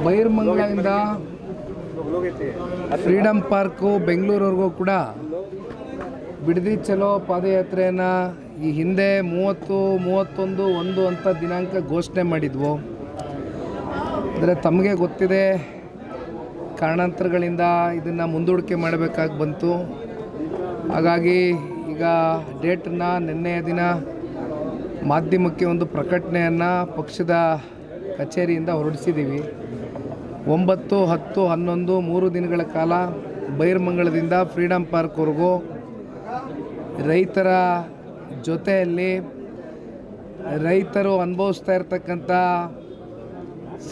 ಬೈರ್ಮಂಗಲದಿಂದ freedom park ಬೆಂಗಳೂರವರೆಗೂ ಕೂಡ ಬಿಡದಿ ಚಲೋ ಪಾದಯಾತ್ರೆಯನ್ನು ಈ ಹಿಂದೆ 30, 31, 1 ಅಂತ ದಿನಾಂಕ ಘೋಷಣೆ ಮಾಡಿದ್ವು. ಅಂದರೆ ತಮಗೆ ಗೊತ್ತಿದೆ, ಕಾರಣಾಂತರಗಳಿಂದ ಇದನ್ನು ಮುಂದೂಡಿಕೆ ಮಾಡಬೇಕಾಗಿ ಬಂತು. ಹಾಗಾಗಿ ಈಗ ಡೇಟನ್ನು ನಿನ್ನೆಯ ದಿನ ಮಾಧ್ಯಮಕ್ಕೆ ಒಂದು ಪ್ರಕಟಣೆಯನ್ನು ಪಕ್ಷದ ಕಚೇರಿಯಿಂದ ಹೊರಡಿಸಿದ್ದೀವಿ. 9, 10, 11 3 ದಿನಗಳ ಕಾಲ ಬೈರ್ಮಂಗಲದಿಂದ ಫ್ರೀಡಮ್ ಪಾರ್ಕ್ವರೆಗೂ ರೈತರ ಜೊತೆಯಲ್ಲಿ ರೈತರು ಅನುಭವಿಸ್ತಾ ಇರ್ತಕ್ಕಂಥ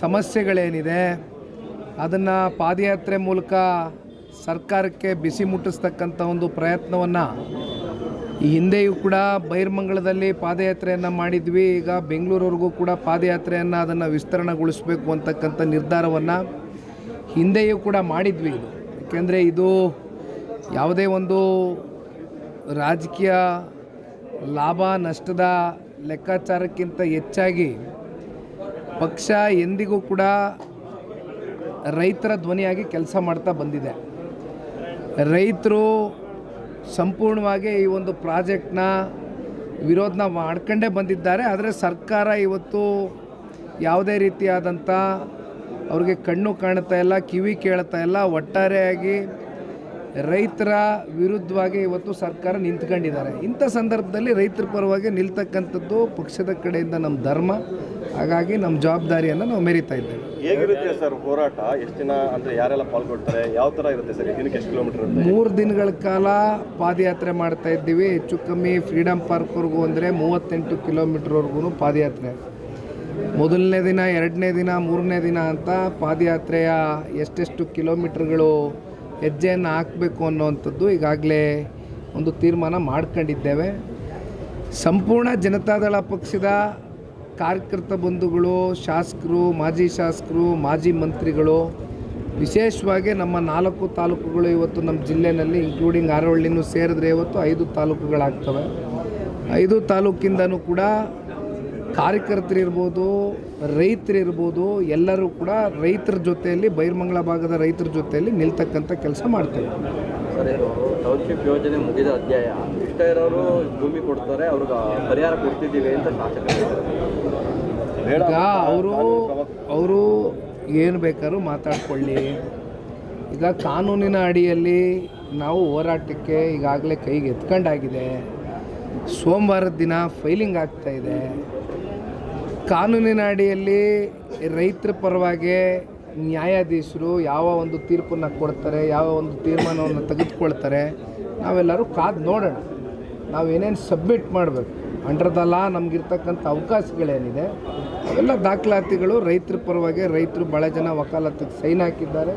ಸಮಸ್ಯೆಗಳೇನಿದೆ ಅದನ್ನು ಪಾದಯಾತ್ರೆ ಮೂಲಕ ಸರ್ಕಾರಕ್ಕೆ ಬಿಸಿ ಮುಟ್ಟಿಸ್ತಕ್ಕಂಥ ಒಂದು ಪ್ರಯತ್ನವನ್ನು ಈ ಹಿಂದೆಯೂ ಕೂಡ ಬೈರ್ಮಂಗಲದಲ್ಲಿ ಪಾದಯಾತ್ರೆಯನ್ನು ಮಾಡಿದ್ವಿ. ಈಗ ಬೆಂಗಳೂರವರೆಗೂ ಕೂಡ ಪಾದಯಾತ್ರೆಯನ್ನು ಅದನ್ನು ವಿಸ್ತರಣೆಗೊಳಿಸಬೇಕು ಅಂತಕ್ಕಂಥ ನಿರ್ಧಾರವನ್ನು ಹಿಂದೆಯೂ ಕೂಡ ಮಾಡಿದ್ವಿ. ಏಕೆಂದರೆ ಇದು ಯಾವುದೇ ಒಂದು ರಾಜಕೀಯ ಲಾಭ ನಷ್ಟದ ಲೆಕ್ಕಾಚಾರಕ್ಕಿಂತ ಹೆಚ್ಚಾಗಿ ಪಕ್ಷ ಎಂದಿಗೂ ಕೂಡ ರೈತರ ಧ್ವನಿಯಾಗಿ ಕೆಲಸ ಮಾಡ್ತಾ ಬಂದಿದೆ. ರೈತರು ಸಂಪೂರ್ಣವಾಗಿ ಈ ಒಂದು ಪ್ರಾಜೆಕ್ಟ್ನ ವಿರೋಧನ ಮಾಡ್ಕೊಂಡೇ ಬಂದಿದ್ದಾರೆ. ಆದರೆ ಸರ್ಕಾರ ಇವತ್ತು ಯಾವುದೇ ರೀತಿಯಾದಂಥ ಅವ್ರಿಗೆ ಕಣ್ಣು ಕಾಣ್ತಾ ಇಲ್ಲ, ಕಿವಿ ಕೇಳ್ತಾ ಇಲ್ಲ. ಒಟ್ಟಾರೆಯಾಗಿ ರೈತರ ವಿರುದ್ಧವಾಗಿ ಇವತ್ತು ಸರ್ಕಾರ ನಿಂತ್ಕೊಂಡಿದ್ದಾರೆ. ಇಂಥ ಸಂದರ್ಭದಲ್ಲಿ ರೈತರ ಪರವಾಗಿ ನಿಲ್ತಕ್ಕಂಥದ್ದು ಪಕ್ಷದ ಕಡೆಯಿಂದ ನಮ್ಮ ಧರ್ಮ. ಹಾಗಾಗಿ ನಮ್ಮ ಜವಾಬ್ದಾರಿಯನ್ನು ನಾವು ಮೆರಿತಾ ಇದ್ದೇವೆ. ಹೇಗಿರುತ್ತೆ ಸರ್ ಹೋರಾಟ? ಎಷ್ಟು ದಿನ ಅಂದರೆ ಯಾರೆಲ್ಲ ಪಾಲ್ಗೊಳ್ತಾರೆ? ಯಾವ ಥರ ಇರುತ್ತೆ ಸರ್? ದಿನಕ್ಕೆ ಎಷ್ಟು ಕಿಲೋಮೀಟರ್ ಇರುತ್ತೆ? 3 ದಿನಗಳ ಕಾಲ ಪಾದಯಾತ್ರೆ ಮಾಡ್ತಾ ಇದ್ದೀವಿ. ಹೆಚ್ಚು ಕಮ್ಮಿ ಫ್ರೀಡಮ್ ಪಾರ್ಕ್ವರೆಗೂ ಅಂದರೆ 38 ಕಿಲೋಮೀಟ್ರ್ವರೆಗೂ ಪಾದಯಾತ್ರೆ. ಮೊದಲನೇ ದಿನ, 2ನೇ ದಿನ, 3ನೇ ದಿನ ಅಂತ ಪಾದಯಾತ್ರೆಯ ಎಷ್ಟೆಷ್ಟು ಕಿಲೋಮೀಟ್ರ್ಗಳು ಹೆಜ್ಜೆಯನ್ನು ಹಾಕಬೇಕು ಅನ್ನೋವಂಥದ್ದು ಈಗಾಗಲೇ ಒಂದು ತೀರ್ಮಾನ ಮಾಡ್ಕೊಂಡಿದ್ದೇವೆ. ಸಂಪೂರ್ಣ ಜನತಾದಳ ಪಕ್ಷದ ಕಾರ್ಯಕರ್ತ ಬಂಧುಗಳು, ಶಾಸಕರು, ಮಾಜಿ ಶಾಸಕರು, ಮಾಜಿ ಮಂತ್ರಿಗಳು, ವಿಶೇಷವಾಗಿ ನಮ್ಮ 4 ತಾಲೂಕುಗಳು ಇವತ್ತು ನಮ್ಮ ಜಿಲ್ಲೆಯಲ್ಲಿ ಇನ್ಕ್ಲೂಡಿಂಗ್ ಆರೋಹಳ್ಳಿನೂ ಸೇರಿದ್ರೆ ಇವತ್ತು 5 ತಾಲೂಕುಗಳಾಗ್ತವೆ. 5 ತಾಲೂಕಿಂದನೂ ಕೂಡ ಕಾರ್ಯಕರ್ತರಿರ್ಬೋದು, ರೈತರಿರ್ಬೋದು, ಎಲ್ಲರೂ ಕೂಡ ರೈತರ ಜೊತೆಯಲ್ಲಿ, ಬೈರ್ಮಂಗಲ ಭಾಗದ ರೈತರ ಜೊತೆಯಲ್ಲಿ ನಿಲ್ತಕ್ಕಂಥ ಕೆಲಸ ಮಾಡ್ತೇವೆ. ಸರ್, ಟೌನ್ಶಿಪ್ ಯೋಜನೆ ಮುಗಿದ ಅಧ್ಯಾಯ. ಇಷ್ಟ ಇರೋರು ಭೂಮಿ ಕೊಡ್ತಾರೆ, ಅವ್ರಿಗೆ ಪರಿಹಾರ ಕೊಡ್ತಿದ್ದೀವಿ ಅಂತ ಶಾಸಕರು. ಈಗ ಅವರು ಏನು ಬೇಕಾದ್ರೂ ಮಾತಾಡ್ಕೊಳ್ಳಿ. ಈಗ ಕಾನೂನಿನ ಅಡಿಯಲ್ಲಿ ನಾವು ಹೋರಾಟಕ್ಕೆ ಈಗಾಗಲೇ ಕೈಗೆ ಎತ್ಕೊಂಡಾಗಿದೆ. ಸೋಮವಾರದ ದಿನ ಫೈಲಿಂಗ್ ಆಗ್ತಾಯಿದೆ. ಕಾನೂನಿನ ಅಡಿಯಲ್ಲಿ ರೈತರ ಪರವಾಗಿ ನ್ಯಾಯಾಧೀಶರು ಯಾವ ಒಂದು ತೀರ್ಪನ್ನು ಕೊಡ್ತಾರೆ, ಯಾವ ಒಂದು ತೀರ್ಮಾನವನ್ನು ತೆಗೆದುಕೊಳ್ತಾರೆ, ನಾವೆಲ್ಲರೂ ಕಾದು ನೋಡೋಣ. ನಾವೇನೇನು ಸಬ್ಮಿಟ್ ಮಾಡಬೇಕು ಅಂಡರ್ ದ ಲಾ, ನಮಗಿರ್ತಕ್ಕಂಥ ಅವಕಾಶಗಳೇನಿದೆ ಅವೆಲ್ಲ ದಾಖಲಾತಿಗಳು ರೈತರ ಪರವಾಗಿ. ರೈತರು ಭಾಳ ಜನ ವಕಾಲತ್ತಿಗೆ ಸೈನ್ ಹಾಕಿದ್ದಾರೆ,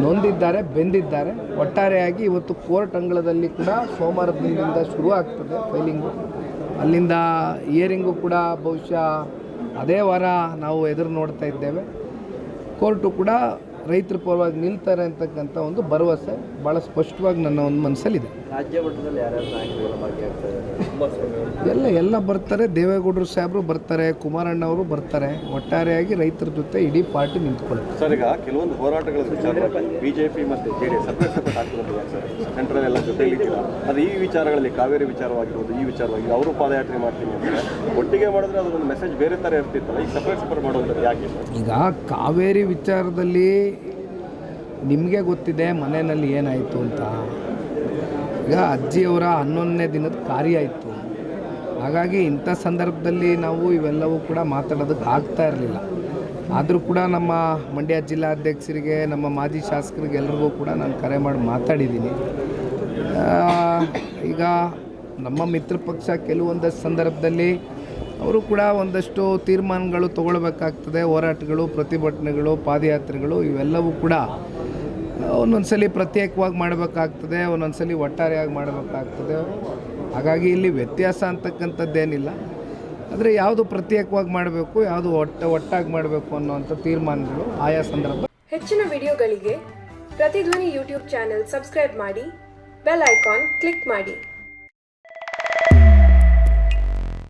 ನೊಂದಿದ್ದಾರೆ, ಬೆಂದಿದ್ದಾರೆ. ಒಟ್ಟಾರೆಯಾಗಿ ಇವತ್ತು ಕೋರ್ಟ್ ಅಂಗಳದಲ್ಲಿ ಕೂಡ ಸೋಮವಾರದ ದಿನದಿಂದ ಶುರು ಆಗ್ತದೆ ಫೈಲಿಂಗು. ಅಲ್ಲಿಂದ ಹಿಯರಿಂಗು ಕೂಡ ಬಹುಶಃ ಅದೇ ವಾರ ನಾವು ಎದುರು ನೋಡ್ತಾ ಇದ್ದೇವೆ. ಕೋರ್ಟು ಕೂಡ ರೈತರ ಪರವಾಗಿ ನಿಲ್ತಾರೆ ಅಂತಕ್ಕಂಥ ಒಂದು ಭರವಸೆ ಭಾಳ ಸ್ಪಷ್ಟವಾಗಿ ನನ್ನ ಒಂದು ಮನಸ್ಸಲ್ಲಿದೆ. ರಾಜ್ಯ ಮಟ್ಟದಲ್ಲಿ ಯಾರ್ಯಾರು ನಾಯಕರು ಭಾಗಿಯಾಗ್ತಾರೆ? ಎಲ್ಲ ಬರ್ತಾರೆ. ದೇವೇಗೌಡರು ಸಾಹೇಬರು ಬರ್ತಾರೆ, ಕುಮಾರಣ್ಣ ಅವರು ಬರ್ತಾರೆ. ಒಟ್ಟಾರೆಯಾಗಿ ರೈತರ ಜೊತೆ ಇಡೀ ಪಾರ್ಟಿ ನಿಂತ್ಕೊಳ್ಳುತ್ತೆ. ಸರ್, ಈಗ ಕೆಲವೊಂದು ಹೋರಾಟಗಳ ವಿಚಾರ ಬಿಜೆಪಿ ಮತ್ತು JDS ಸಪ್ರೇಟ್ ಹಾಕಿರೋದಿಲ್ಲ ಸರ್, ಸೆಂಟ್ರಲ್ ಎಲ್ಲ ಜೊತೆಲಿಕ್ಕಿಲ್ಲ. ಅದು ಈ ವಿಚಾರಗಳಲ್ಲಿ ಕಾವೇರಿ ವಿಚಾರವಾಗಿರ್ಬೋದು, ಈ ವಿಚಾರವಾಗಿ ಅವರು ಪಾದಯಾತ್ರೆ ಮಾಡ್ತೀನಿ ಅಂದರೆ ಒಟ್ಟಿಗೆ ಮಾಡಿದ್ರೆ ಅದೊಂದು ಮೆಸೇಜ್ ಬೇರೆ ಥರ ಇರ್ತಿತ್ತಲ್ಲ. ಈಗ ಸಪ್ರೇಟ್ ಮಾಡೋದು ಯಾಕೆ? ಈಗ ಕಾವೇರಿ ವಿಚಾರದಲ್ಲಿ ನಿಮಗೆ ಗೊತ್ತಿದೆ ಮನೆಯಲ್ಲಿ ಏನಾಯಿತು ಅಂತ. ಈಗ ಅಜ್ಜಿಯವರ 11ನೇ ದಿನದ ಕಾರ್ಯ ಇತ್ತು. ಹಾಗಾಗಿ ಇಂಥ ಸಂದರ್ಭದಲ್ಲಿ ನಾವು ಇವೆಲ್ಲವೂ ಕೂಡ ಮಾತಾಡೋದಕ್ಕೆ ಆಗ್ತಾ ಇರಲಿಲ್ಲ. ಆದರೂ ಕೂಡ ನಮ್ಮ ಮಂಡ್ಯ ಜಿಲ್ಲಾಧ್ಯಕ್ಷರಿಗೆ, ನಮ್ಮ ಮಾಜಿ ಶಾಸಕರಿಗೆ ಎಲ್ರಿಗೂ ಕೂಡ ನಾನು ಕರೆ ಮಾಡಿ ಮಾತಾಡಿದ್ದೀನಿ. ಈಗ ನಮ್ಮ ಮಿತ್ರ ಪಕ್ಷ ಕೆಲವೊಂದಷ್ಟು ಸಂದರ್ಭದಲ್ಲಿ ಅವರು ಕೂಡ ಒಂದಷ್ಟು ತೀರ್ಮಾನಗಳು ತಗೊಳ್ಬೇಕಾಗ್ತದೆ. ಹೋರಾಟಗಳು, ಪ್ರತಿಭಟನೆಗಳು, ಪಾದಯಾತ್ರೆಗಳು ಇವೆಲ್ಲವೂ ಕೂಡ ಒಂದೊಂದು ಸಲ ಪ್ರತ್ಯೇಕವಾಗಿ ಮಾಡಬೇಕಾಗ್ತದೆ, ಒಂದೊಂದು ಸಲ ಒಟ್ಟಾರೆಯಾಗಿ ಮಾಡಬೇಕಾಗ್ತದೆ. ಹಾಗಾಗಿ ಇಲ್ಲಿ ವ್ಯತ್ಯಾಸ ಅಂತಕ್ಕಂಥದ್ದೇನಿಲ್ಲ. ಆದರೆ ಯಾವುದು ಪ್ರತ್ಯೇಕವಾಗಿ ಮಾಡಬೇಕು, ಯಾವುದು ಒಟ್ಟಾಗಿ ಮಾಡಬೇಕು ಅನ್ನೋವಂಥ ತೀರ್ಮಾನಗಳು ಆಯಾ ಸಂದರ್ಭ. ಹೆಚ್ಚಿನ ವಿಡಿಯೋಗಳಿಗೆ ಪ್ರತಿಧ್ವನಿ ಯೂಟ್ಯೂಬ್ ಚಾನೆಲ್ ಸಬ್ಸ್ಕ್ರೈಬ್ ಮಾಡಿ, ಬೆಲ್ ಐಕಾನ್ ಕ್ಲಿಕ್ ಮಾಡಿ.